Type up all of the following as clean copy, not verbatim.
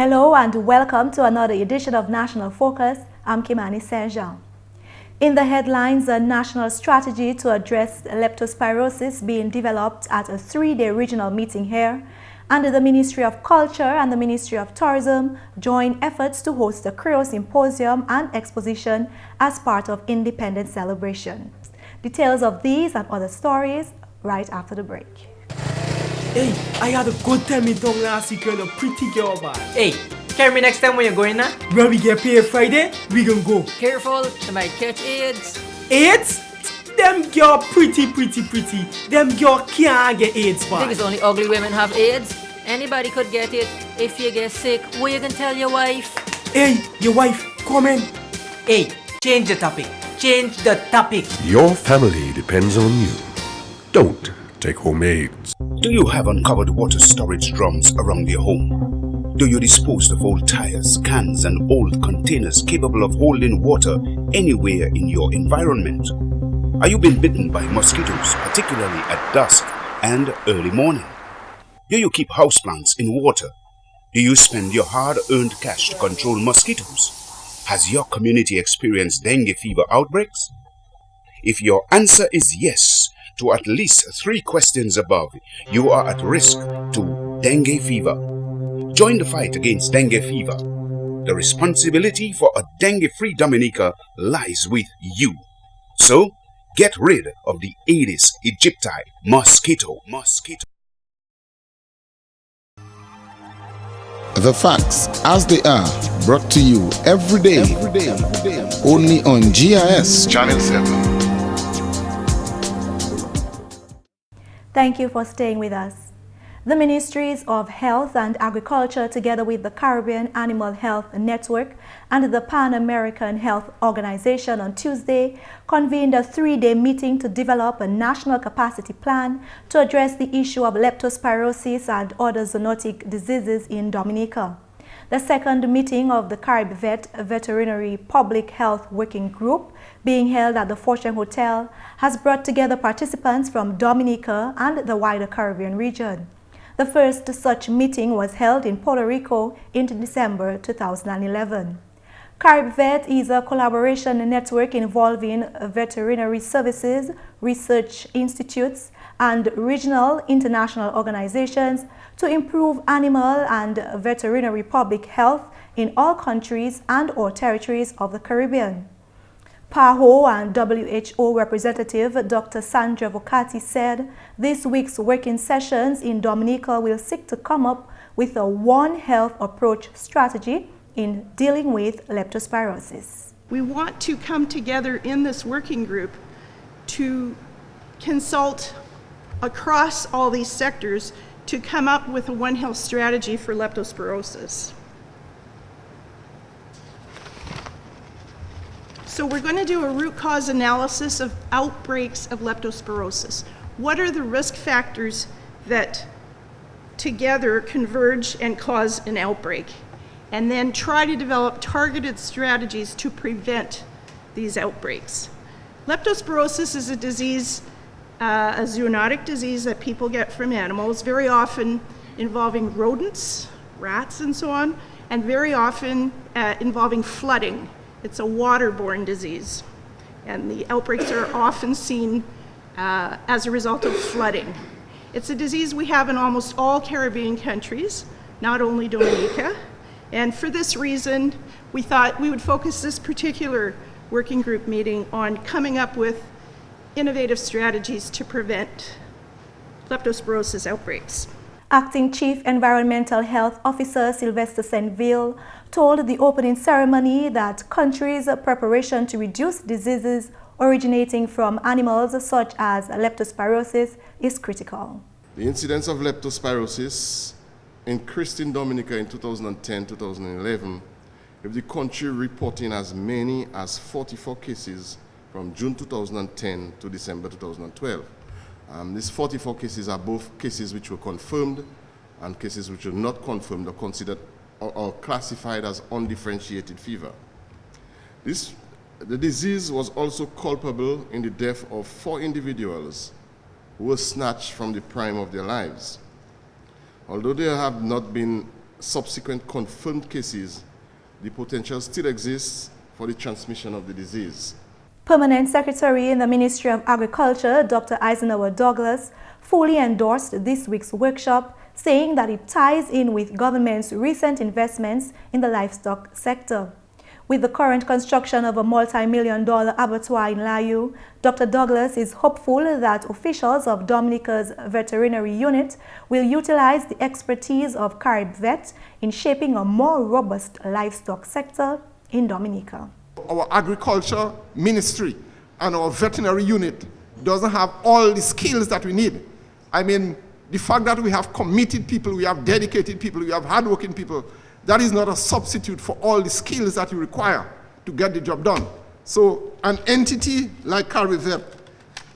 Hello and welcome to another edition of National Focus. I'm Kimani Saint-Jean. In the headlines, a national strategy to address leptospirosis being developed at a 3-day regional meeting here, and the Ministry of Culture and the Ministry of Tourism join efforts to host a Creole Symposium and exposition as part of Independence celebration. Details of these and other stories right after the break. Hey, I had a good time in town last week with a pretty girl, man. Hey, carry me next time when you're going now. When we get paid Friday, we gonna go. Careful, they might catch AIDS. AIDS? Them girl pretty. Them girl can't get AIDS, man. I think it's only ugly women have AIDS. Anybody could get it. If you get sick, what you can tell your wife? Hey, your wife, come in. Hey, change the topic. Change the topic. Your family depends on you. Don't take home AIDS. Do you have uncovered water storage drums around your home? Do you dispose of old tires, cans and old containers capable of holding water anywhere in your environment? Are you being bitten by mosquitoes, particularly at dusk and early morning? Do you keep houseplants in water? Do you spend your hard-earned cash to control mosquitoes? Has your community experienced dengue fever outbreaks? If your answer is yes to at least 3 questions above, you are at risk to dengue fever. Join the fight against dengue fever. The responsibility for a dengue-free Dominica lies with you. So, get rid of the Aedes aegypti mosquito. The facts as they are, brought to you every day. Only on GIS Channel 7. Thank you for staying with us. The Ministries of Health and Agriculture, together with the Caribbean Animal Health Network and the Pan American Health Organization on Tuesday, convened a 3-day meeting to develop a national capacity plan to address the issue of leptospirosis and other zoonotic diseases in Dominica. The second meeting of the CaribVet Veterinary Public Health Working Group, being held at the Fortune Hotel, has brought together participants from Dominica and the wider Caribbean region. The first such meeting was held in Puerto Rico in December 2011. CaribVet is a collaboration network involving veterinary services, research institutes, and regional international organizations to improve animal and veterinary public health in all countries and/or territories of the Caribbean. PAHO and WHO representative Dr. Sandra Vocati said this week's working sessions in Dominica will seek to come up with a One Health approach strategy in dealing with leptospirosis. We want to come together in this working group to consult across all these sectors to come up with a One Health strategy for leptospirosis. So we're going to do a root cause analysis of outbreaks of leptospirosis. What are the risk factors that together converge and cause an outbreak? And then try to develop targeted strategies to prevent these outbreaks. Leptospirosis is a disease, a zoonotic disease that people get from animals, very often involving rodents, rats and so on, and very often involving flooding. It's a waterborne disease, and the outbreaks are often seen as a result of flooding. It's a disease we have in almost all Caribbean countries, not only Dominica, and for this reason, we thought we would focus this particular working group meeting on coming up with innovative strategies to prevent leptospirosis outbreaks. Acting Chief Environmental Health Officer Sylvester Saintville told the opening ceremony that countries' preparation to reduce diseases originating from animals such as leptospirosis is critical. The incidence of leptospirosis increased in Dominica in 2010-2011, with the country reporting as many as 44 cases from June 2010 to December 2012. These 44 cases are both cases which were confirmed and cases which were not confirmed or considered or classified as undifferentiated fever. The disease was also culpable in the death of 4 individuals who were snatched from the prime of their lives. Although there have not been subsequent confirmed cases, the potential still exists for the transmission of the disease. Permanent Secretary in the Ministry of Agriculture, Dr. Eisenhower Douglas, fully endorsed this week's workshop, saying that it ties in with government's recent investments in the livestock sector. With the current construction of a multi-million-dollar abattoir in Layu, Dr. Douglas is hopeful that officials of Dominica's veterinary unit will utilize the expertise of CaribVet in shaping a more robust livestock sector in Dominica. Our agriculture ministry and our veterinary unit doesn't have all the skills that we need. I mean, the fact that we have committed people, we have dedicated people, we have hardworking people, that is not a substitute for all the skills that you require to get the job done. So an entity like CaribVet,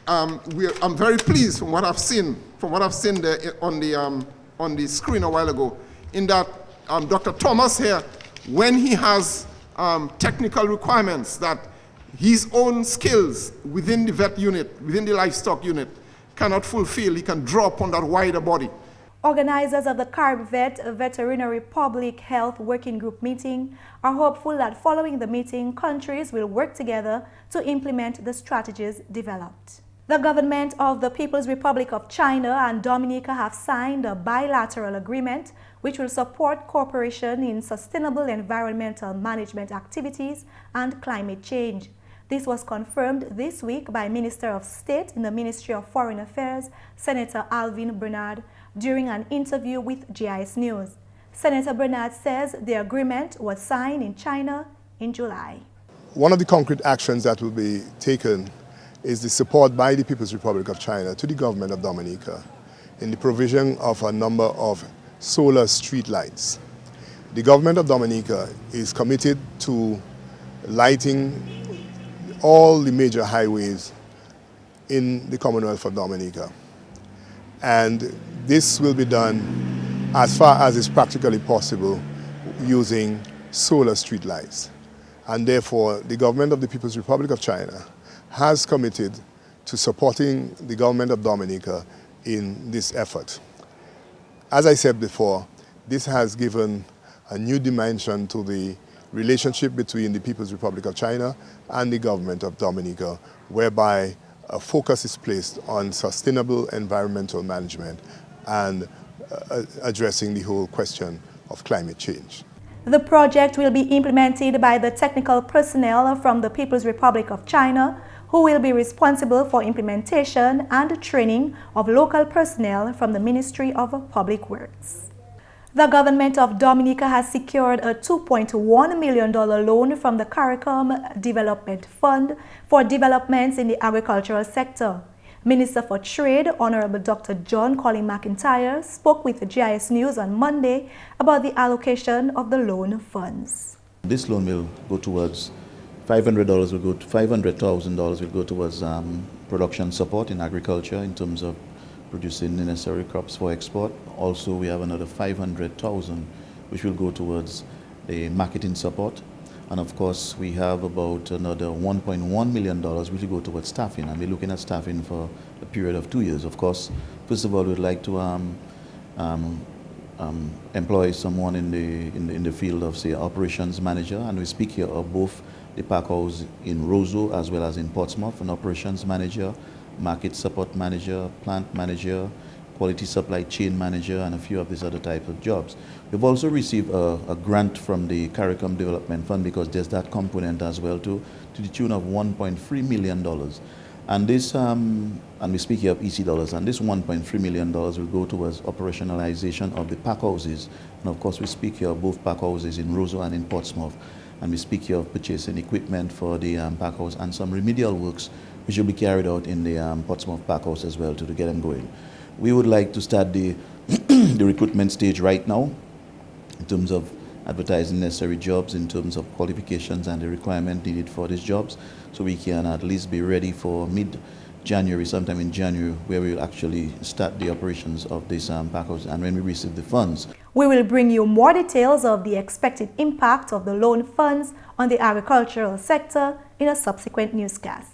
I'm very pleased from what I've seen there on the screen a while ago, in that Dr. Thomas here, when he has technical requirements that his own skills within the vet unit, within the livestock unit, cannot fulfill, he can draw upon that wider body. Organizers of the CaribVet Veterinary Public Health Working Group meeting are hopeful that following the meeting, countries will work together to implement the strategies developed. The government of the People's Republic of China and Dominica have signed a bilateral agreement which will support cooperation in sustainable environmental management activities and climate change. This was confirmed this week by Minister of State in the Ministry of Foreign Affairs, Senator Alvin Bernard, during an interview with GIS News. Senator Bernard says the agreement was signed in China in July. One of the concrete actions that will be taken is the support by the People's Republic of China to the government of Dominica in the provision of a number of solar street lights. The government of Dominica is committed to lighting all the major highways in the Commonwealth of Dominica. And this will be done as far as is practically possible using solar street lights. And therefore, the government of the People's Republic of China has committed to supporting the government of Dominica in this effort. As I said before, this has given a new dimension to the relationship between the People's Republic of China and the government of Dominica, whereby a focus is placed on sustainable environmental management and addressing the whole question of climate change. The project will be implemented by the technical personnel from the People's Republic of China, who will be responsible for implementation and training of local personnel from the Ministry of Public Works. The government of Dominica has secured a $2.1 million loan from the CARICOM Development Fund for developments in the agricultural sector. Minister for Trade, Honorable Dr. John Colin McIntyre, spoke with GIS News on Monday about the allocation of the loan funds. This loan will go towards $500,000 will go towards production support in agriculture in terms of producing the necessary crops for export. Also, we have another $500,000 which will go towards the marketing support. And of course, we have about another $1.1 million which will go towards staffing. And we're looking at staffing for a period of 2 years. Of course, first of all, we'd like to employ someone in the field of, say, operations manager. And we speak here of both the pack house in Roseau as well as in Portsmouth, an operations manager, market support manager, plant manager, quality supply chain manager, and a few of these other type of jobs. We've also received a grant from the CARICOM Development Fund, because there's that component as well to the tune of $1.3 million. And this, and we speak here of EC dollars, and this $1.3 million will go towards operationalization of the pack houses. And of course, we speak here of both pack houses in Roseau and in Portsmouth. And we speak here of purchasing equipment for the pack house and some remedial works which will be carried out in the Portsmouth pack house as well to get them going. We would like to start the recruitment stage right now in terms of advertising necessary jobs, in terms of qualifications and the requirement needed for these jobs, so we can at least be ready for mid-January, sometime in January, where we will actually start the operations of this pack house, and when we receive the funds. We will bring you more details of the expected impact of the loan funds on the agricultural sector in a subsequent newscast.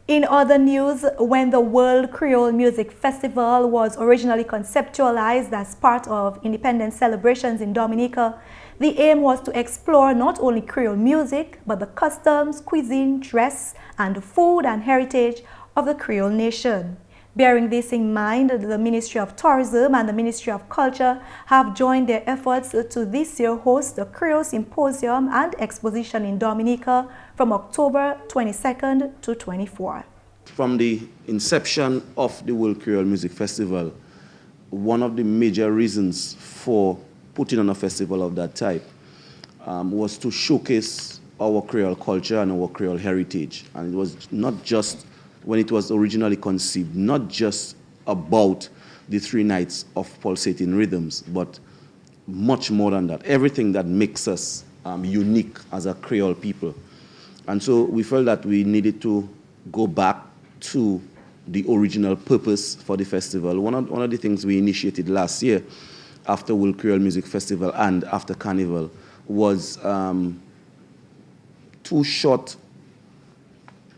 In other news, when the World Creole Music Festival was originally conceptualized as part of independence celebrations in Dominica, the aim was to explore not only Creole music, but the customs, cuisine, dress, and food and heritage of the Creole nation. Bearing this in mind, the Ministry of Tourism and the Ministry of Culture have joined their efforts to this year host the Creole Symposium and Exposition in Dominica from October 22nd to 24th. From the inception of the World Creole Music Festival, one of the major reasons for putting on a festival of that type was to showcase our Creole culture and our Creole heritage. And it was not just, when it was originally conceived, not just about the 3 nights of pulsating rhythms, but much more than that. Everything that makes us unique as a Creole people. And so we felt that we needed to go back to the original purpose for the festival. One of the things we initiated last year after World Creole Music Festival and after Carnival was 2 short,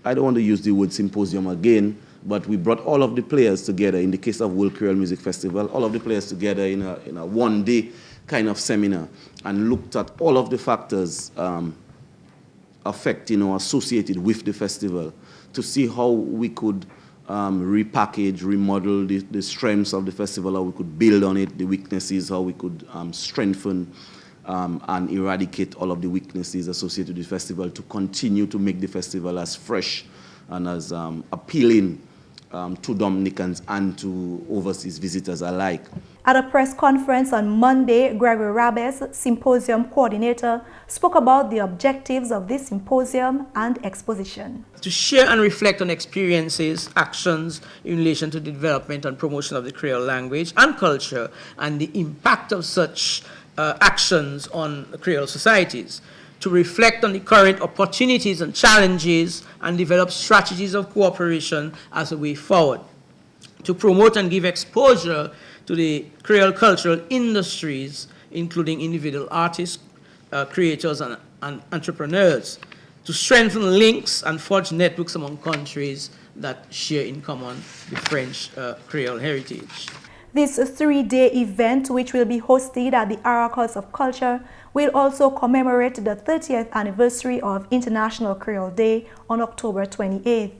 I don't want to use the word symposium again, but we brought all of the players together. In the case of World Creole Music Festival, all of the players together in a one-day kind of seminar and looked at all of the factors affecting or associated with the festival to see how we could repackage, remodel the strengths of the festival, how we could build on it, the weaknesses, how we could strengthen and eradicate all of the weaknesses associated with the festival to continue to make the festival as fresh and as appealing to Dominicans and to overseas visitors alike. At a press conference on Monday, Gregory Rabes, symposium coordinator, spoke about the objectives of this symposium and exposition. To share and reflect on experiences, actions in relation to the development and promotion of the Creole language and culture and the impact of such actions on Creole societies. To reflect on the current opportunities and challenges and develop strategies of cooperation as a way forward. To promote and give exposure to the Creole cultural industries, including individual artists, creators, and entrepreneurs, to strengthen links and forge networks among countries that share in common the French Creole heritage. This 3-day event, which will be hosted at the Arak House of Culture, will also commemorate the 30th anniversary of International Creole Day on October 28th.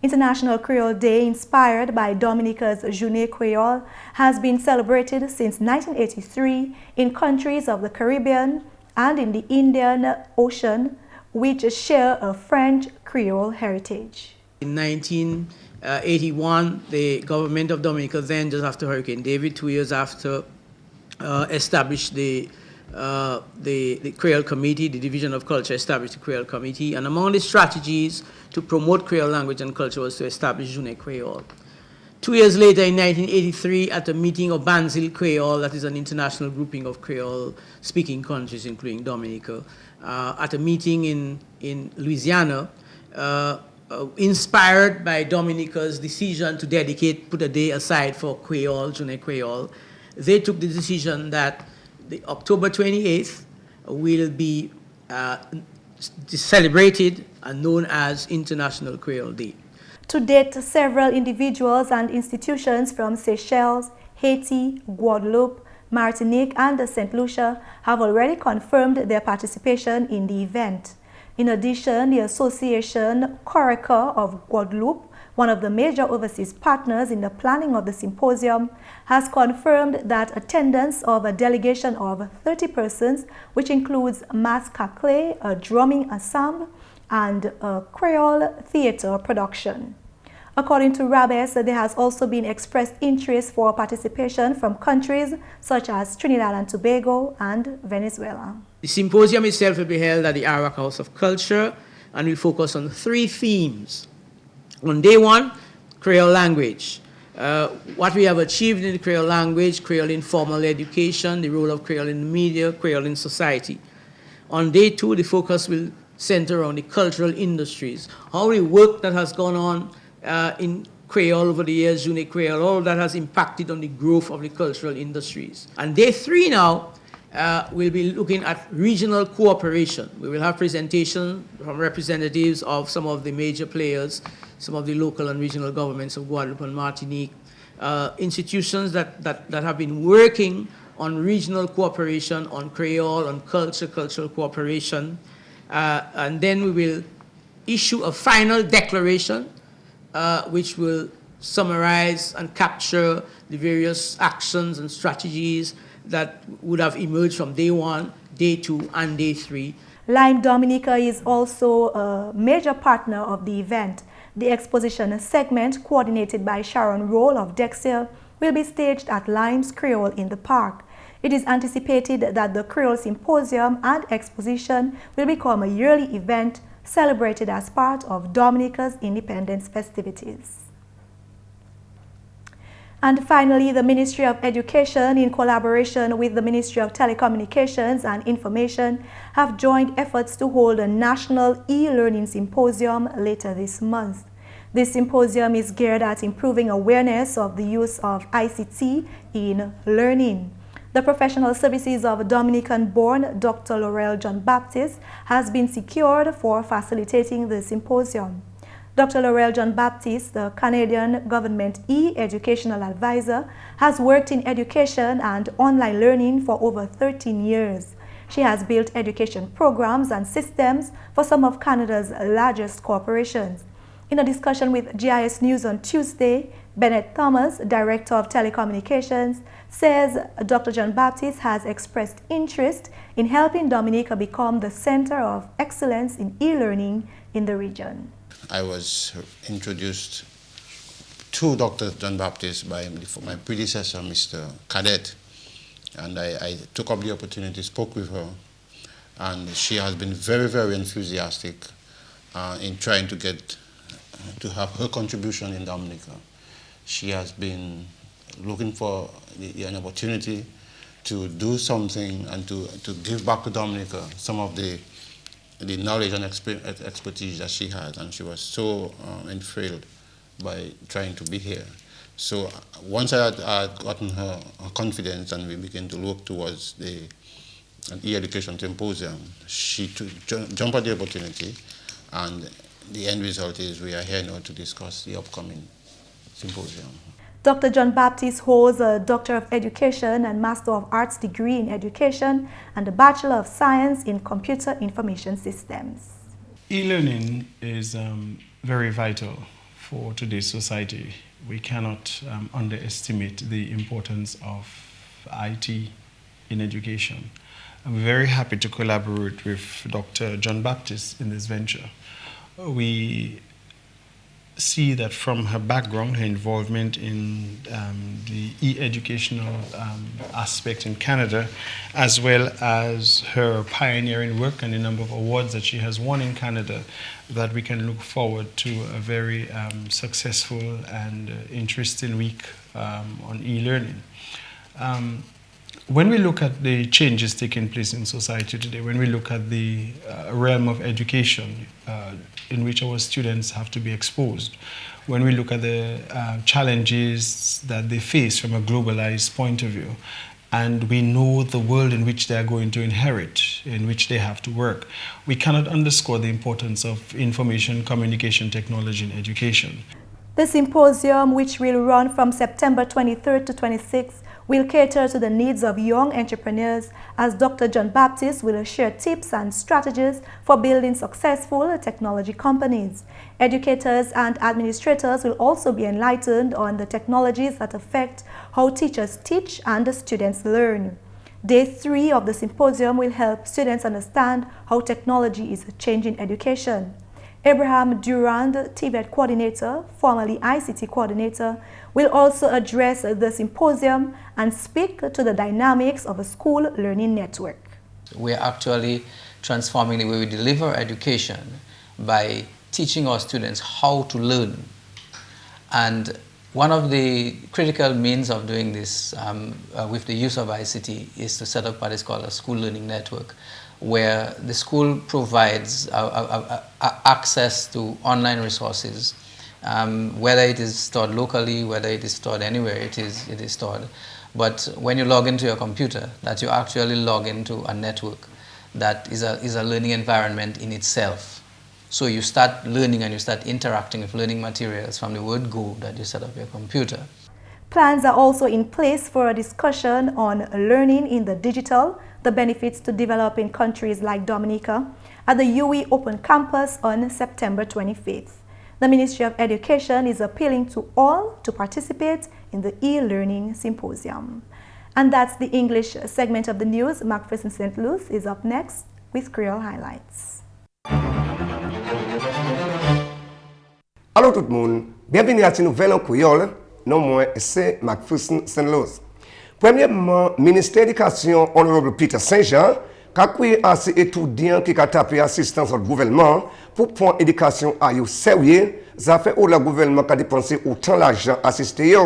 International Creole Day, inspired by Dominica's Journée Creole, has been celebrated since 1983 in countries of the Caribbean and in the Indian Ocean, which share a French Creole heritage. In 1981, the government of Dominica, then just after Hurricane David, 2 years after, established the Creole Committee, the Division of Culture established the Creole Committee, and among the strategies to promote Creole language and culture was to establish Journée Creole. 2 years later, in 1983, at a meeting of Banzil Creole, that is an international grouping of Creole-speaking countries, including Dominica, at a meeting in Louisiana, inspired by Dominica's decision to put a day aside for Creole, Journée Creole, they took the decision that the October 28th will be celebrated and known as International Creole Day. To date, several individuals and institutions from Seychelles, Haiti, Guadeloupe, Martinique, and St. Lucia have already confirmed their participation in the event. In addition, the Association Coreca of Guadeloupe, one of the major overseas partners in the planning of the symposium, has confirmed that attendance of a delegation of 30 persons, which includes mass cacle, a drumming ensemble, and a Creole theater production. According to Rabes, there has also been expressed interest for participation from countries such as Trinidad and Tobago and Venezuela. The symposium itself will be held at the Arak House of Culture and will focus on 3 themes. On day 1, Creole language. What we have achieved in the Creole language, Creole informal education, the role of Creole in the media, Creole in society. On day 2, the focus will center around the cultural industries. How the work that has gone on in Creole over the years, Journée Creole, all that has impacted on the growth of the cultural industries. And day 3 now we'll be looking at regional cooperation. We will have presentations from representatives of some of the major players, some of the local and regional governments of Guadeloupe and Martinique, institutions that have been working on regional cooperation, on Creole, on cultural cooperation. And then we will issue a final declaration which will summarize and capture the various actions and strategies that would have emerged from day 1, day 2, and day 3. LIME Dominica is also a major partner of the event. The exposition segment, coordinated by Sharon Roll of Dexia, will be staged at LIME's Creole in the Park. It is anticipated that the Creole Symposium and Exposition will become a yearly event celebrated as part of Dominica's independence festivities. And finally, the Ministry of Education, in collaboration with the Ministry of Telecommunications and Information, have joined efforts to hold a national e-learning symposium later this month. This symposium is geared at improving awareness of the use of ICT in learning. The professional services of Dominican-born Dr. Laurel John Baptist has been secured for facilitating the symposium. Dr. Laurel John Baptist, the Canadian government e-educational advisor, has worked in education and online learning for over 13 years. She has built education programs and systems for some of Canada's largest corporations. In a discussion with GIS News on Tuesday, Bennett Thomas, Director of Telecommunications, says Dr. John Baptist has expressed interest in helping Dominica become the center of excellence in e-learning in the region. I was introduced to Dr. John Baptist by my predecessor, Mr. Cadet, and I took up the opportunity, spoke with her, and she has been very, very enthusiastic in trying to have her contribution in Dominica. She has been looking for an opportunity to do something and to give back to Dominica some of the knowledge and expertise that she had, and she was so enthralled by trying to be here. So once I had gotten her confidence and we began to work towards an e-education symposium, she jumped at the opportunity, and the end result is we are here now to discuss the upcoming symposium. Dr. John Baptist holds a Doctor of Education and Master of Arts degree in Education and a Bachelor of Science in Computer Information Systems. E-learning is very vital for today's society. We cannot underestimate the importance of IT in education. I'm very happy to collaborate with Dr. John Baptist in this venture. We see that from her background, her involvement in the e-educational aspect in Canada, as well as her pioneering work and the number of awards that she has won in Canada, that we can look forward to a very successful and interesting week on e-learning. When we look at the changes taking place in society today, when we look at the realm of education in which our students have to be exposed, when we look at the challenges that they face from a globalized point of view, and we know the world in which they are going to inherit, in which they have to work, we cannot underscore the importance of information communication technology in education. The symposium, which will run from September 23rd to 26th, will cater to the needs of young entrepreneurs, as Dr. John Baptist will share tips and strategies for building successful technology companies. Educators and administrators will also be enlightened on the technologies that affect how teachers teach and the students learn. Day 3 of the symposium will help students understand how technology is changing education. Abraham Durand, TVET coordinator, formerly ICT coordinator, will also address the symposium and speak to the dynamics of a school learning network. We are actually transforming the way we deliver education by teaching our students how to learn. And one of the critical means of doing this with the use of ICT is to set up what is called a school learning network, where the school provides access to online resources Whether it is stored locally, whether it is stored anywhere, it is stored. But when you log into your computer, that you actually log into a network that is a learning environment in itself. So you start learning and you start interacting with learning materials from the word go that you set up your computer. Plans are also in place for a discussion on learning in the digital, the benefits to developing countries like Dominica, at the UE Open Campus on September 25th. The Ministry of Education is appealing to all to participate in the e-learning symposium. And that's the English segment of the news. McPherson St. Luce is up next with Creole Highlights. Allô tout le monde, bienvenue à cette nouvelle en créole. Non moins, c'est McPherson St. Luce. Premièrement, ministère de l'Éducation, Honorable Peter Saint-Jean, qui a assez étudiants qui ont tapé assistance au gouvernement pour prendre l'éducation à eux sérieux, ça fait où le gouvernement a dépensé autant d'argent assisté.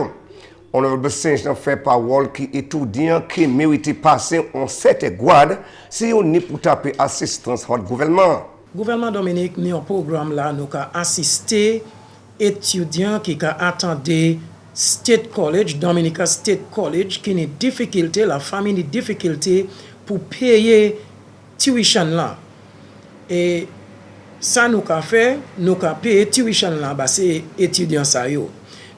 Honorable Saint-Jean fait parole qui étudiants qui méritent passer en cette guade si on n'est pour taper assistance au gouvernement. Le gouvernement Dominique, nous un programme là, nous avons assisté étudiants qui attendaient State College, Dominica State College, qui ont des difficultés, la famille a des difficultés pour payer tuition là. Et ça nous a fait, nous avons payé tuition là, bah c'est étudiants ça yo.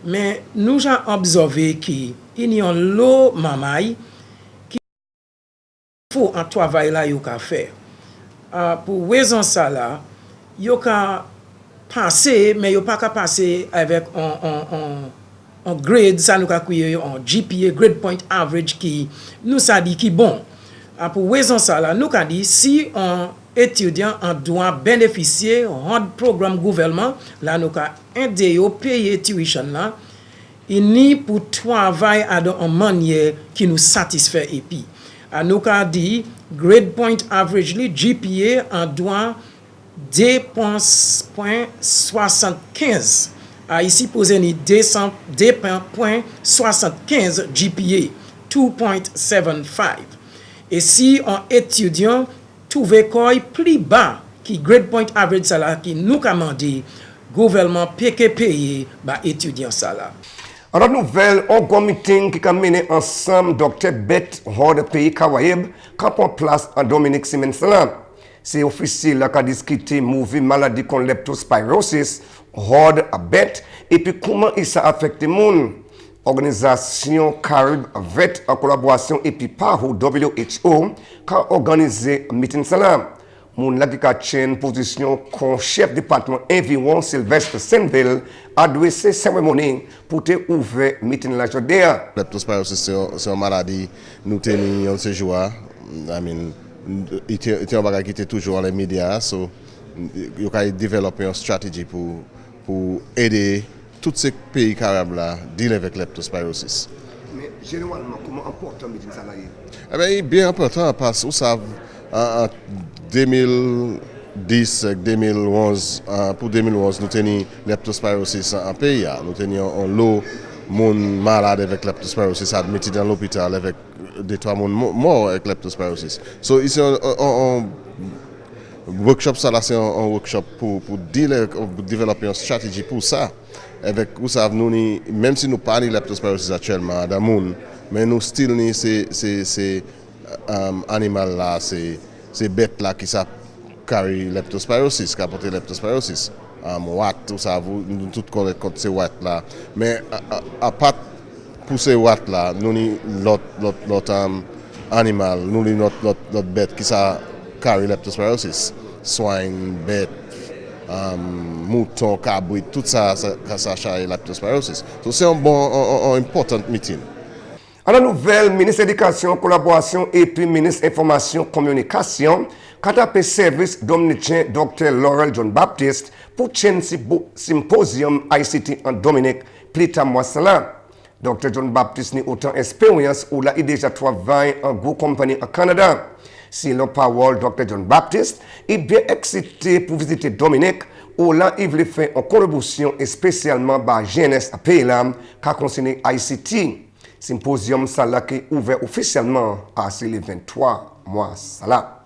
Mais nous avons observé qu'il y a un lot mamaï qui faut un travail là yo ka faire. Pour raison ça là, yo ka passer mais yo pas ka passer avec un grade ça nous ka crier en GPA grade point average qui nous ça dit qui bon. Pour raison ça là, nous ka dit si un étudiant en doit bénéficier d'un programme gouvernement là nous ka aider yo payer tuition là, il ni pour travailler à une manière qui nous satisfait et puis nous ka dit grade point average GPA en doit 2.75. Ici posé ni 2.75 GPA 2.75. Et si un étudiant trouve quoi plus bas qui grade point average ça là qui nous commandé gouvernement payer ba étudiant ça là. Alors, nouvelle, un grand meeting qui a mené ensemble Dr. Beth hors de pays Kawaïb, qui a en place en Dominique Simensalam. C'est officiel qui a discuté de maladie comme leptospirosis, hors de Beth, et puis comment ça affecte le monde. Organisation Carib VET en collaboration et puis par WHO qui a organisé un meeting salam. Moun la qui a tenu position comme chef département environ Sylvestre Saint-Ville a adressé cérémonie pour te ouvrir meeting la journée. Leptospirosis c'est une maladie nous tenons en ce jour. Il était un bagage qui était toujours dans les médias, so il a développé une stratégie pour aider tous ces pays caribes là à dealer avec leptospirosis. Mais généralement, comment important le meeting ça là? Eh bien, il est bien important parce que vous savez, en 2010, 2011, pour 2011, nous tenions leptospirosis en pays. Nous tenions un lot de monde malade avec leptospirosis admis dans l'hôpital avec 2-3 monde morts avec leptospirosis. So, ici, un workshop, ça là, c'est un workshop pour développer une stratégie pour ça. Avec, vous savez, nous, même si nous parlons de leptospirosis actuellement dans le monde, mais nous, still, c'est animal là, c'est bête là qui ça carry leptospirosis, qui apporte leptospirosis. Watt, tout ça, nous tout connaissons contre ces watt là. Mais à part pour ces watt là, nous l'autre animal, nous l'autre bête qui ça carry leptospirosis. Swine, bête, mouton, cabrit, tout ça carry leptospirosis. Donc c'est un important meeting. À la nouvelle, ministre de l'Éducation, collaboration et puis ministre Information, Communication, qu'a tapé service dominicain Dr. Laurel John Baptiste pour chaîne symposium ICT en Dominique, plus tard mois cela. Dr. John Baptiste n'a autant d'expérience ou là il déjà travaillé en gros compagnie au Canada. Si le parole Dr. John Baptiste est bien excité pour visiter Dominique, où là il veut faire une contribution spécialement par GNS à Paylam, qui a concerné ICT. Symposium ça là qui est ouvert officiellement à le 23 mois ça là.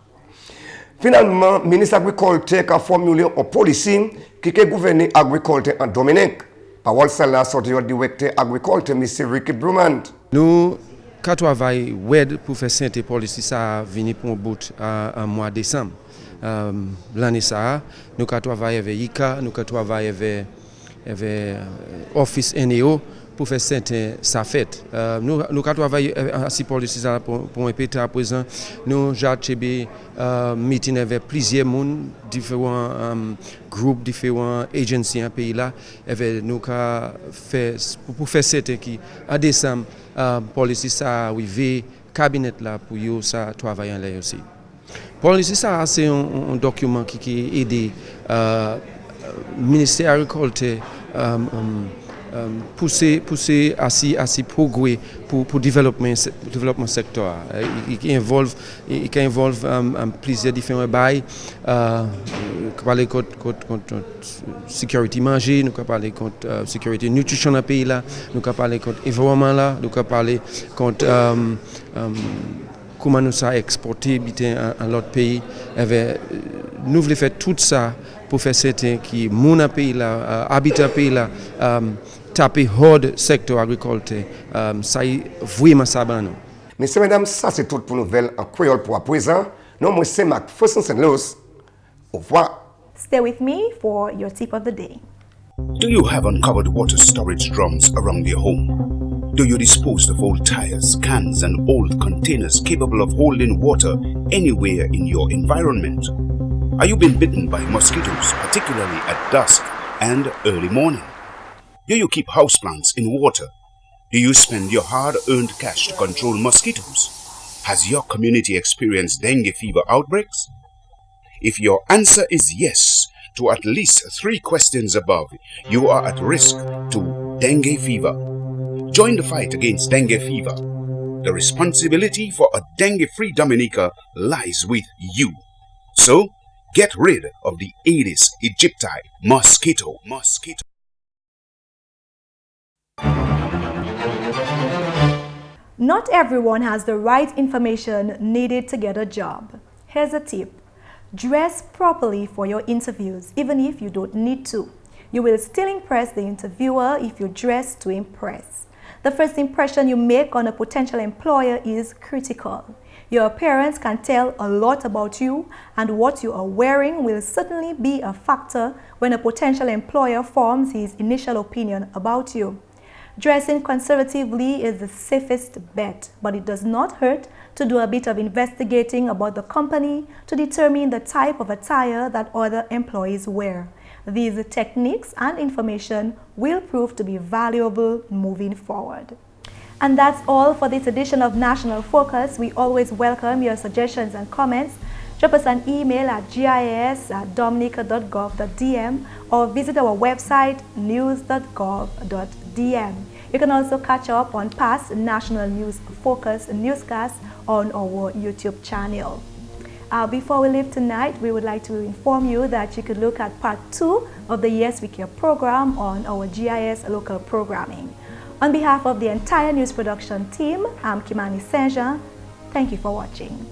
Finalement, le ministre de l'Agriculture a formulé une policy qui est gouverner l'agriculture en Dominique. Parole celle-là sortie du directeur agriculture, M. Ricky Brumand. Nous travaillons pour faire cette policy, ça a venu pour un bout en mois de décembre. L'année ça, nous travaillons avec ICA, nous travaillons avec Office NEO pour faire ça fait. Nous travaillons à cette policy pour répéter à présent. Nous avons meeting avec plusieurs monde, différents groupes, différents agencies en pays là. Nous avons fait pour faire cette qui en décembre, policy ça arrivé cabinet là pour yo ça travailler en là aussi. Policy ça c'est un document qui aide ministère de l'Agriculture pousser à ces progrès pour développement secteur. Il involve plusieurs différents bails. Nous parler contre sécurité manger, nous parler contre sécurité nutrition dans le pays là, nous parler contre environnement là, nous parler contre comment nous ça exporter en l'autre pays. Nous voulons faire tout ça pour faire certain que mon pays là, habitant pays là, taper hors secteur agricole, ça est vraiment ça. Messieurs, mesdames, ça c'est tout pour nouvelles en créole pour à présent. Non, moi c'est McPherson St. Luce. Au revoir. Stay with me for your tip of the day. Do you have uncovered water storage drums around your home? Do you dispose of old tires, cans and old containers capable of holding water anywhere in your environment? Are you being bitten by mosquitoes, particularly at dusk and early morning? Do you keep houseplants in water? Do you spend your hard-earned cash to control mosquitoes? Has your community experienced dengue fever outbreaks? If your answer is yes to at least 3 questions above, you are at risk to dengue fever. Join the fight against dengue fever. The responsibility for a dengue-free Dominica lies with you. So, get rid of the Aedes aegypti mosquito. Not everyone has the right information needed to get a job. Here's a tip. Dress properly for your interviews, even if you don't need to. You will still impress the interviewer if you dress to impress. The first impression you make on a potential employer is critical. Your appearance can tell a lot about you, and what you are wearing will certainly be a factor when a potential employer forms his initial opinion about you. Dressing conservatively is the safest bet, but it does not hurt to do a bit of investigating about the company to determine the type of attire that other employees wear. These techniques and information will prove to be valuable moving forward. And that's all for this edition of National Focus. We always welcome your suggestions and comments. Drop us an email at gis@dominica.gov.dm or visit our website news.gov.dm. You can also catch up on past National News Focus newscasts on our YouTube channel. Before we leave tonight, we would like to inform you that you could look at part 2 of the Yes We Care program on our GIS local programming. On behalf of the entire news production team, I'm Kimani. Thank you for watching.